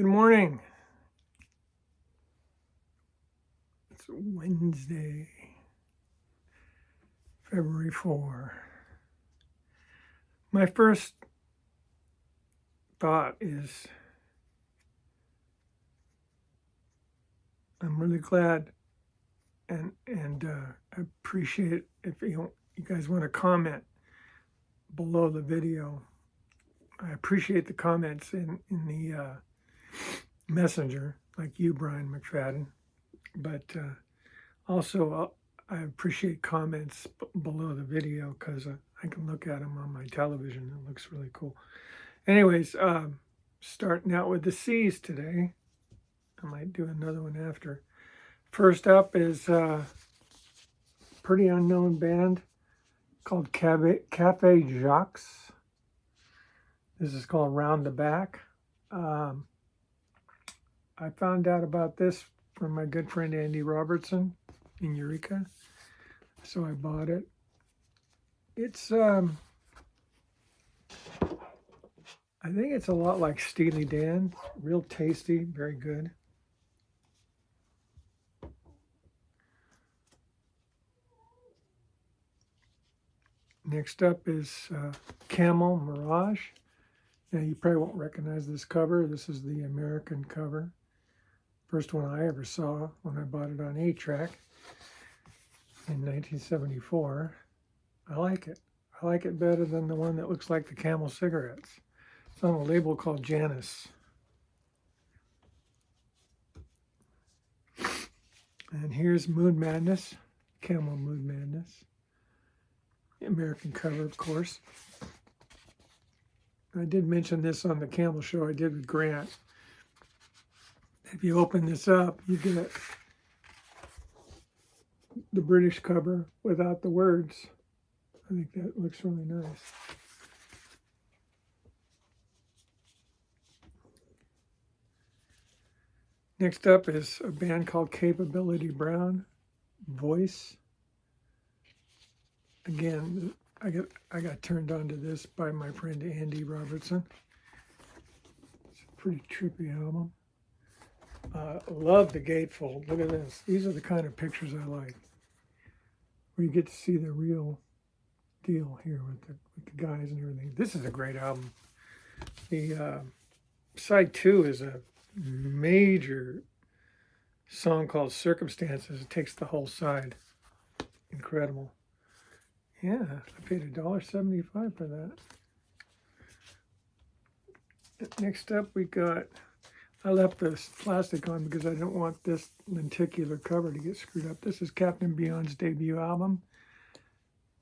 Good morning. It's Wednesday, February 4. My first thought is I'm really glad and I appreciate if you guys want to comment below the video. I appreciate the comments in the messenger, like you, Brian McFadden, but also I appreciate comments below the video because I can look at them on my television. It looks really cool. Anyways, starting out with the C's today. I might do another one after. First up is a pretty unknown band called Cafe Jacques. This is called Round the Back. I found out about this from my good friend Andy Robertson in Eureka, so I bought it. It's I think it's a lot like Steely Dan, real tasty, very good. Next up is Camel Mirage. Now you probably won't recognize this cover. This is the American cover. First one I ever saw when I bought it on 8-track in 1974. I like it. I like it better than the one that looks like the Camel cigarettes. It's on a label called Janus. And here's Moon Madness, Camel Moon Madness. The American cover, of course. I did mention this on the Camel show I did with Grant. If you open this up, you get the British cover without the words. I think that looks really nice. Next up is a band called Capability Brown, Voice. Again, I got turned on to this by my friend Andy Robertson. It's a pretty trippy album. Love the gatefold. Look at this. These are the kind of pictures I like, where you get to see the real deal here with the guys and everything. This is a great album. The side 2 is a major song called Circumstances. It takes the whole side. Incredible. Yeah, I paid $1.75 for that. Next up, we got, I left this plastic on because I don't want this lenticular cover to get screwed up. This is Captain Beyond's debut album.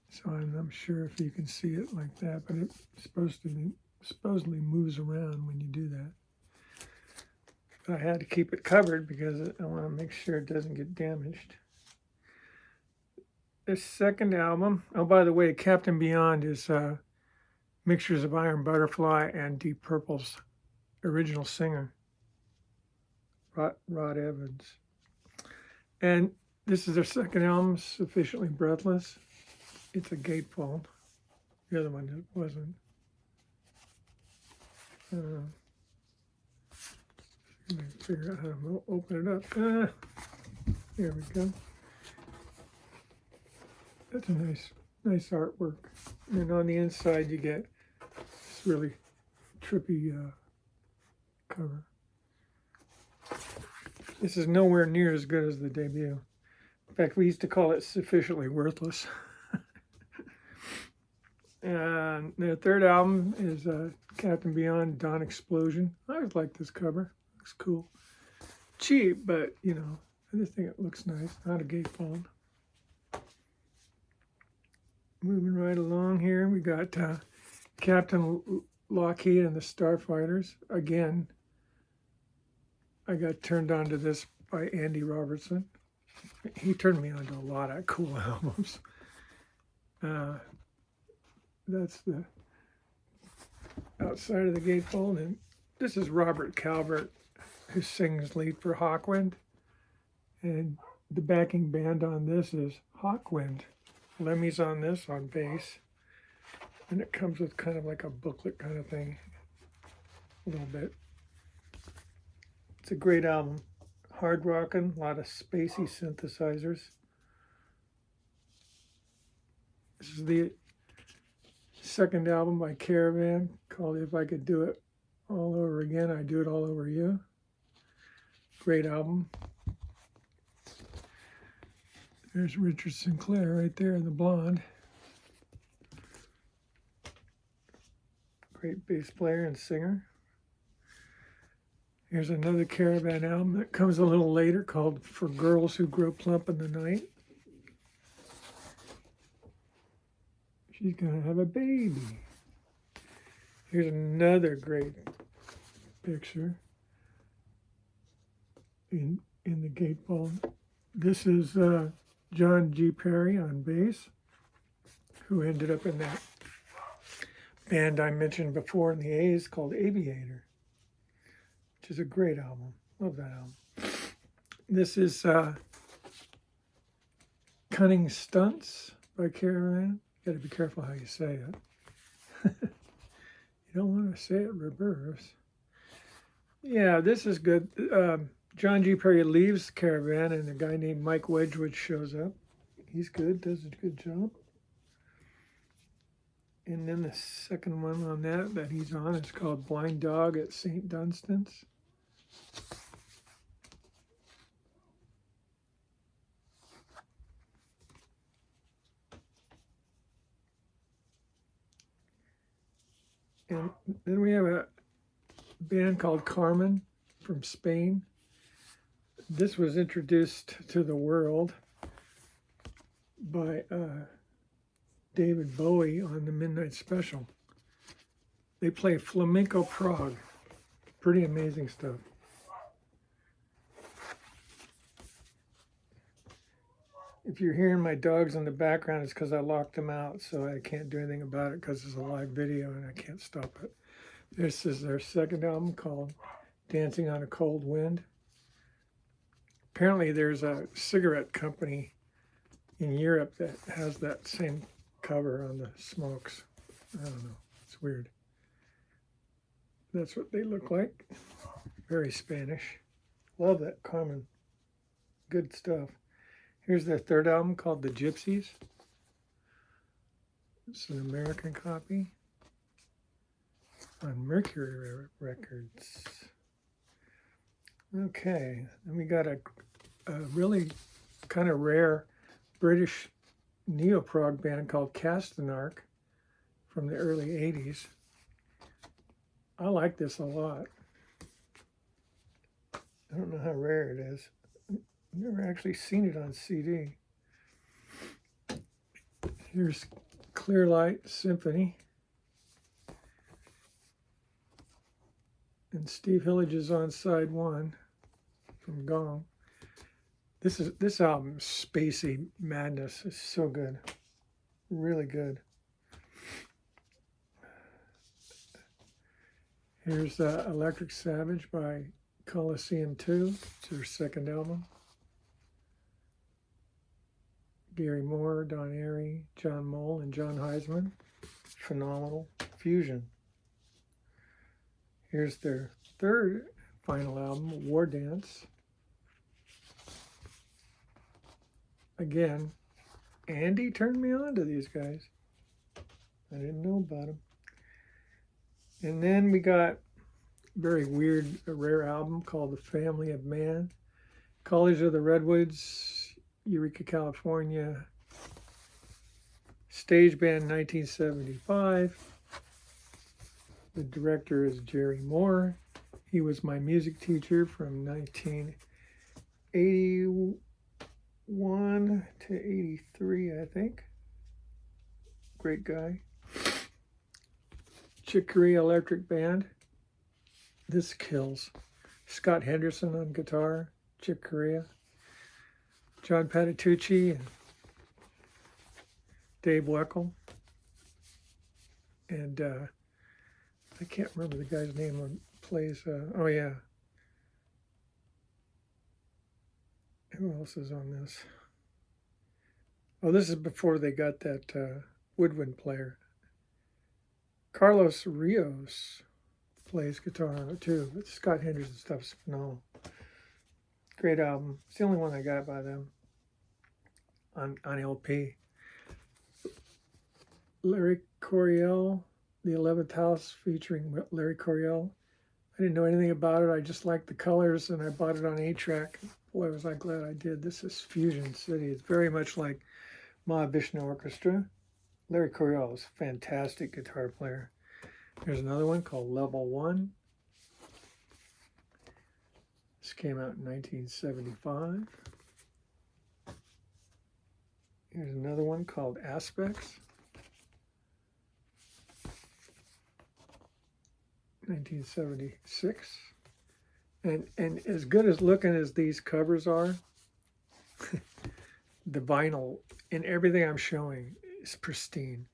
So I'm not sure if you can see it like that, but it supposedly moves around when you do that. But I had to keep it covered because I want to make sure it doesn't get damaged. This second album, oh, by the way, Captain Beyond is mixtures of Iron Butterfly and Deep Purple's original singer, Rod Evans. And this is their second album, Sufficiently Breathless. It's a gatefold. The other one wasn't. Let me figure out how to open it up. There we go. That's a nice artwork. And on the inside, you get this really trippy cover. This is nowhere near as good as the debut. In fact, we used to call it Sufficiently Worthless. And their third album is Captain Beyond Dawn Explosion. I always like this cover. Looks cool. Cheap, but, you know, I just think it looks nice. Not a gatefold. Moving right along here, we got Captain Lockheed and the Starfighters. Again, I got turned on to this by Andy Robertson. He turned me on to a lot of cool albums. That's the outside of the gatefold. And this is Robert Calvert, who sings lead for Hawkwind. And the backing band on this is Hawkwind. Lemmy's on this, on bass. And it comes with kind of like a booklet kind of thing, a little bit. It's a great album. Hard rocking, a lot of spacey synthesizers. This is the second album by Caravan called If I Could Do It All Over Again, I'd Do It All Over You. Great album. There's Richard Sinclair right there, the blonde. Great bass player and singer. Here's another Caravan album that comes a little later called For Girls Who Grow Plump in the Night. She's gonna have a baby. Here's another great picture in the Gateball. This is John G. Perry on bass, who ended up in that band I mentioned before in the A's called Aviator, which is a great album. Love that album. This is Cunning Stunts by Caravan. You got to be careful how you say it. You don't want to say it reverse. Yeah, this is good. John G. Perry leaves Caravan, and a guy named Mike Wedgwood shows up. He's good, does a good job. And then the second one on that he's on is called Blind Dog at St. Dunstan's. And then we have a band called Carmen from Spain. This was introduced to the world by David Bowie on the Midnight Special. They play flamenco prog. Pretty amazing stuff. If you're hearing my dogs in the background, it's because I locked them out, so I can't do anything about it because it's a live video and I can't stop it. This is their second album called Dancing on a Cold Wind. Apparently there's a cigarette company in Europe that has that same cover on the smokes. I don't know. It's weird. That's what they look like. Very Spanish. Love that Carmen. Good stuff. Here's their third album called The Gypsies. It's an American copy on Mercury Records. Okay, then we got a really kind of rare British neo-prog band called Castanark from the early 80s. I like this a lot. I don't know how rare it is. I've never actually seen it on CD. Here's Clearlight Symphony. And Steve Hillage is on side one from Gong. This album, Spacey Madness, is so good. Really good. Here's Electric Savage by Coliseum 2. It's their second album. Gary Moore, Don Airey, John Moll, and John Heisman. Phenomenal fusion. Here's their third final album, War Dance. Again, Andy turned me on to these guys. I didn't know about them. And then we got a very weird, a rare album called The Family of Man. College of the Redwoods, Eureka, California. Stage band 1975. The director is Jerry Moore. He was my music teacher from 1981 to 83, I think. Great guy. Chick Corea Electric Band. This kills. Scott Henderson on guitar, Chick Corea. John Patitucci and Dave Weckl. And I can't remember the guy's name who plays, oh yeah. Who else is on this? Oh, this is before they got that woodwind player. Carlos Rios. plays guitar on it too. But Scott Henderson stuff's phenomenal. Great album. It's the only one I got by them on LP. Larry Coryell, The 11th House, featuring Larry Coryell. I didn't know anything about it. I just liked the colors, and I bought it on 8-track. Boy, was I glad I did. This is Fusion City. It's very much like Mahavishnu Orchestra. Larry Coryell is a fantastic guitar player. There's another one called Level 1. This came out in 1975. Here's another one called Aspects. 1976. And as good as looking as these covers are, the vinyl in everything I'm showing is pristine.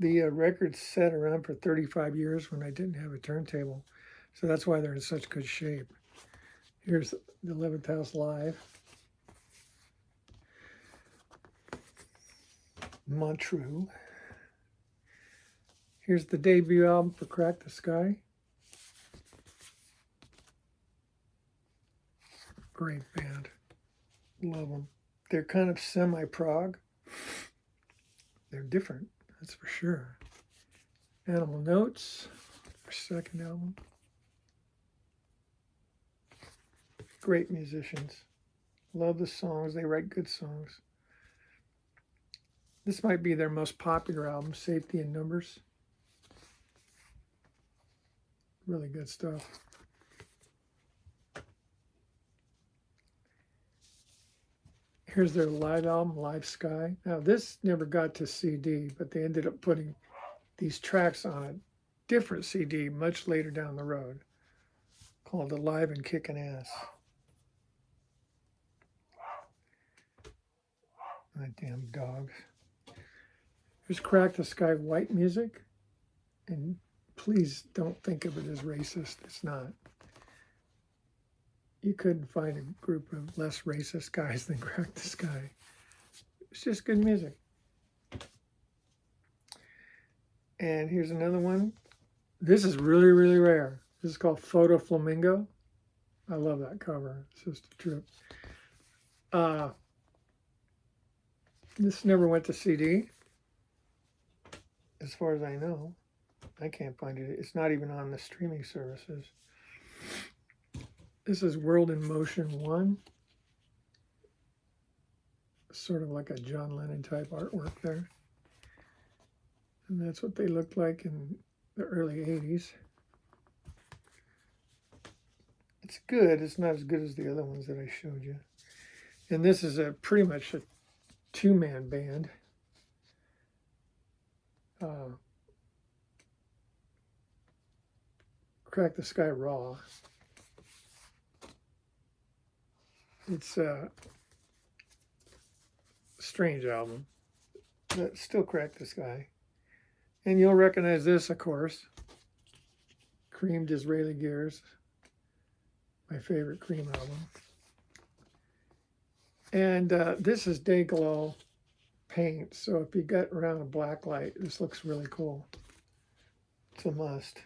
The records sat around for 35 years when I didn't have a turntable, so that's why they're in such good shape. Here's the 11th House Live. Montreux. Here's the debut album for Crack the Skye. Great band. Love them. They're kind of semi-prog. They're different, that's for sure. Animal Notes, their second album. Great musicians. Love the songs. They write good songs. This might be their most popular album, Safety in Numbers. Really good stuff. Here's their live album, Live Sky. Now, this never got to CD, but they ended up putting these tracks on a different CD much later down the road called Alive and Kickin' Ass. My damn dogs. Here's Crack the Skye White Music. And please don't think of it as racist. It's not. You couldn't find a group of less racist guys than Crack the Skye. It's just good music. And here's another one. This is really, really rare. This is called Photo Flamingo. I love that cover. It's just a trip. This never went to CD, as far as I know. I can't find it. It's not even on the streaming services. This is World in Motion 1. Sort of like a John Lennon type artwork there. And that's what they looked like in the early 80s. It's good. It's not as good as the other ones that I showed you. And this is pretty much a two-man band. Crack the Skye Raw. It's a strange album, but still Crack the Skye. And you'll recognize this, of course. Cream Disraeli Gears, my favorite Cream album. And this is Dayglow paint, so if you got around a black light, this looks really cool. It's a must.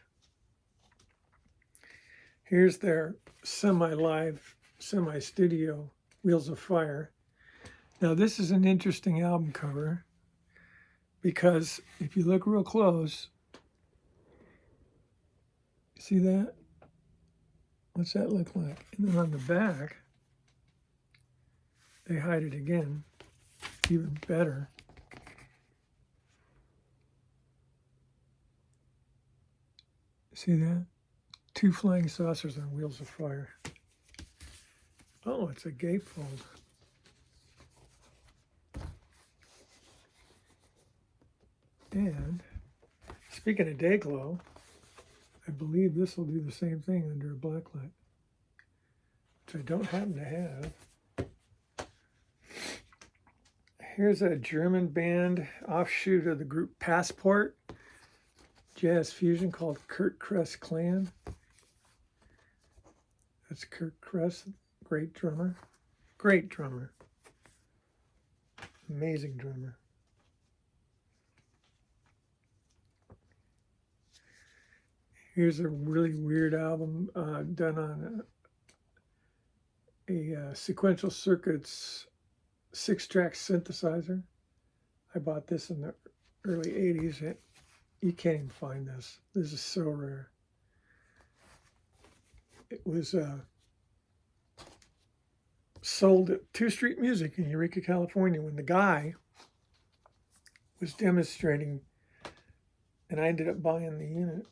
Here's their semi-live, semi-studio Wheels of Fire. Now this is an interesting album cover because if you look real close, see that? What's that look like? And then on the back, they hide it again, even better. See that? 2 flying saucers on Wheels of Fire. Oh, it's a gatefold. And speaking of Dayglow, I believe this will do the same thing under a blacklight, which I don't happen to have. Here's a German band offshoot of the group Passport, jazz fusion called Kurt Kress Clan. That's Kurt Kress, great drummer. Great drummer. Amazing drummer. Here's a really weird album done on a Sequential Circuits 6-track synthesizer. I bought this in the early 80s. You can't even find this. This is so rare. It was sold at 2 Street Music in Eureka, California, when the guy was demonstrating, and I ended up buying the unit.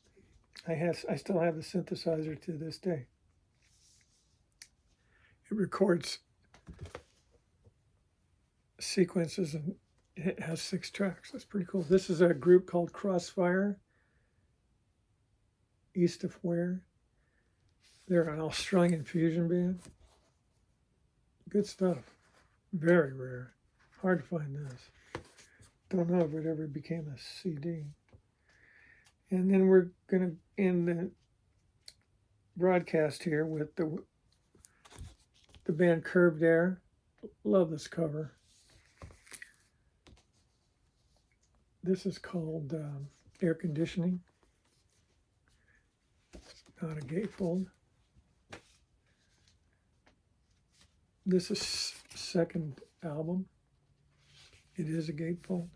I still have the synthesizer to this day. It records sequences and it has 6 tracks. That's pretty cool. This is a group called Crossfire, East of Where. They're an Australian fusion band. Good stuff. Very rare. Hard to find this. Don't know if it ever became a CD. And then we're going to end the broadcast here with the band Curved Air. Love this cover. This is called Air Conditioning. Not a gatefold. This is second album. It is a gatefold.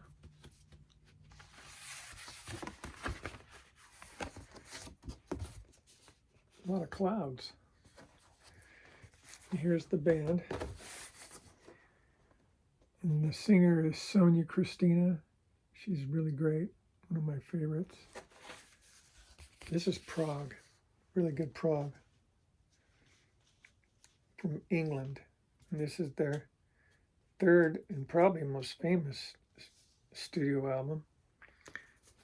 A lot of clouds. Here's the band. And the singer is Sonia Christina. She's really great. One of my favorites. This is prog. Really good prog. From England. And this is their third and probably most famous studio album.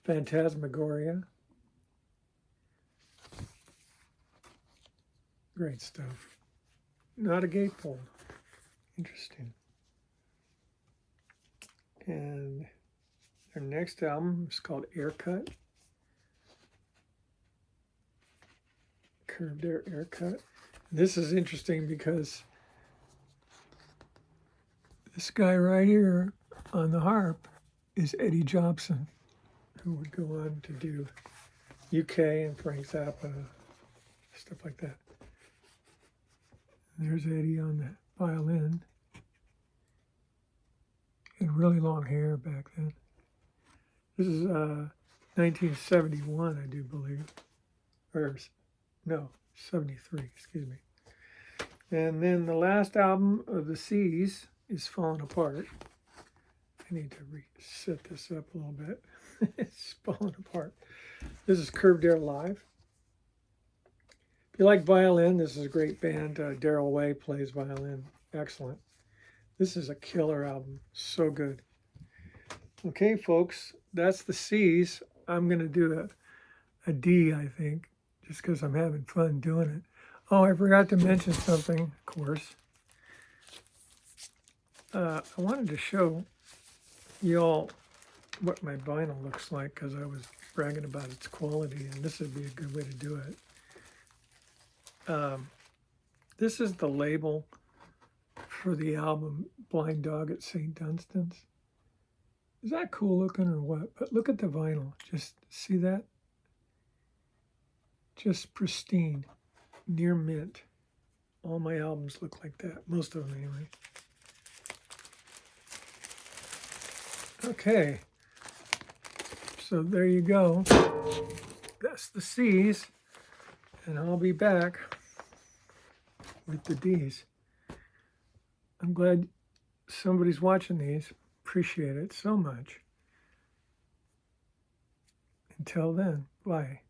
Phantasmagoria. Great stuff. Not a gatefold. Interesting. And their next album is called Aircut. Curved Air Aircut. This is interesting because this guy right here on the harp is Eddie Jobson, who would go on to do UK and Frank Zappa, stuff like that. There's Eddie on the violin. He had really long hair back then. This is 1971, I do believe. Or, no, 73, excuse me. And then the last album of the Seas is Falling Apart. I need to reset this up a little bit. It's falling apart. This is Curved Air Live. If you like violin, this is a great band. Daryl Way plays violin. Excellent. This is a killer album. So good. Okay, folks, that's the C's. I'm going to do a D, I think, just because I'm having fun doing it. Oh, I forgot to mention something, of course. I wanted to show you all what my vinyl looks like because I was bragging about its quality, and this would be a good way to do it. This is the label for the album Blind Dog at St. Dunstan's. Is that cool looking or what? But look at the vinyl. Just see that? Just pristine, near mint. All my albums look like that. Most of them anyway. Okay. So there you go. That's the C's. And I'll be back with the D's. I'm glad somebody's watching these. Appreciate it so much. Until then, bye.